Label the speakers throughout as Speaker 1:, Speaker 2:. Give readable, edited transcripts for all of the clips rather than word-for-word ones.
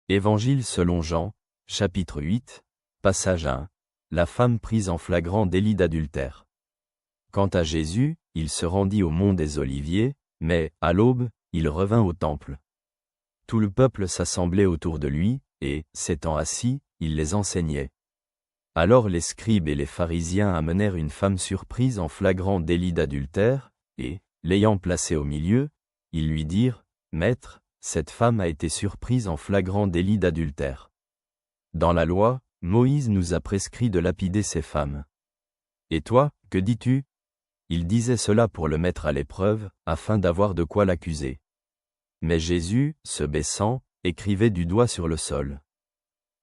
Speaker 1: Évangile selon Jean, chapitre 8, passage 1. La femme prise en flagrant délit d'adultère. Quant à Jésus, il se rendit au mont des Oliviers, mais, à l'aube, il revint au temple. Tout le peuple s'assemblait autour de lui, et, s'étant assis, il les enseignait. Alors les scribes et les pharisiens amenèrent une femme surprise en flagrant délit d'adultère, et, l'ayant placée au milieu, ils lui dirent, « Maître, cette femme a été surprise en flagrant délit d'adultère. Dans la loi, Moïse nous a prescrit de lapider ces femmes. Et toi, que dis-tu » Il disait cela pour le mettre à l'épreuve, afin d'avoir de quoi l'accuser. Mais Jésus, se baissant, écrivait du doigt sur le sol.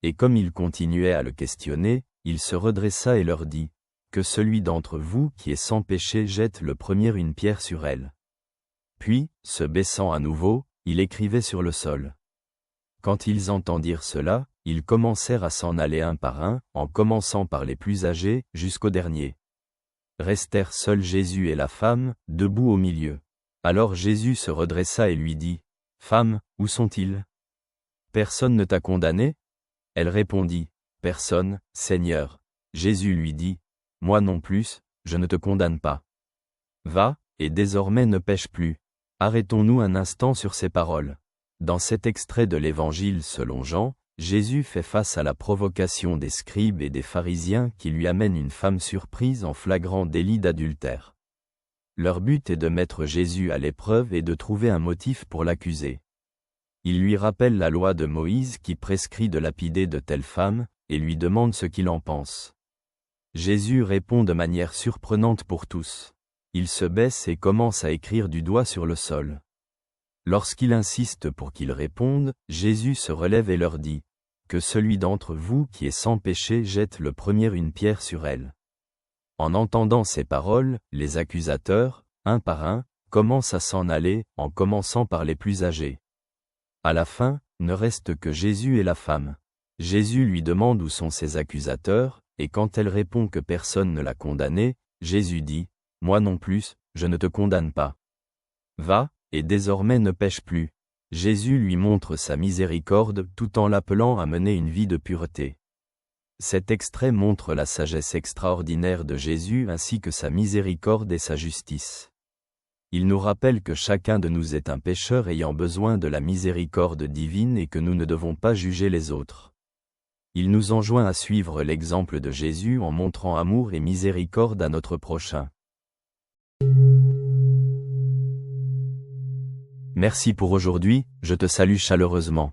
Speaker 1: Et comme il continuait à le questionner, il se redressa et leur dit, « Que celui d'entre vous qui est sans péché jette le premier une pierre sur elle. » Puis, se baissant à nouveau, il écrivait sur le sol. Quand ils entendirent cela, ils commencèrent à s'en aller un par un, en commençant par les plus âgés, jusqu'au dernier. Restèrent seuls Jésus et la femme, debout au milieu. Alors Jésus se redressa et lui dit, « Femme, où sont-ils ? Personne ne t'a condamné » Elle répondit, « Personne, Seigneur. » Jésus lui dit, « Moi non plus, je ne te condamne pas. Va, et désormais ne pêche plus. » Arrêtons-nous un instant sur ces paroles. Dans cet extrait de l'Évangile selon Jean, Jésus fait face à la provocation des scribes et des pharisiens qui lui amènent une femme surprise en flagrant délit d'adultère. Leur but est de mettre Jésus à l'épreuve et de trouver un motif pour l'accuser. Ils lui rappellent la loi de Moïse qui prescrit de lapider de telles femmes, et lui demandent ce qu'il en pense. Jésus répond de manière surprenante pour tous. Il se baisse et commence à écrire du doigt sur le sol. Lorsqu'il insiste pour qu'ils répondent, Jésus se relève et leur dit, « Que celui d'entre vous qui est sans péché jette le premier une pierre sur elle. » En entendant ces paroles, les accusateurs, un par un, commencent à s'en aller, en commençant par les plus âgés. À la fin, ne reste que Jésus et la femme. Jésus lui demande où sont ses accusateurs, et quand elle répond que personne ne l'a condamnée, Jésus dit, « Moi non plus, je ne te condamne pas. Va, et désormais ne pêche plus. » Jésus lui montre sa miséricorde tout en l'appelant à mener une vie de pureté. Cet extrait montre la sagesse extraordinaire de Jésus ainsi que sa miséricorde et sa justice. Il nous rappelle que chacun de nous est un pécheur ayant besoin de la miséricorde divine et que nous ne devons pas juger les autres. Il nous enjoint à suivre l'exemple de Jésus en montrant amour et miséricorde à notre prochain. Merci pour aujourd'hui, je te salue chaleureusement.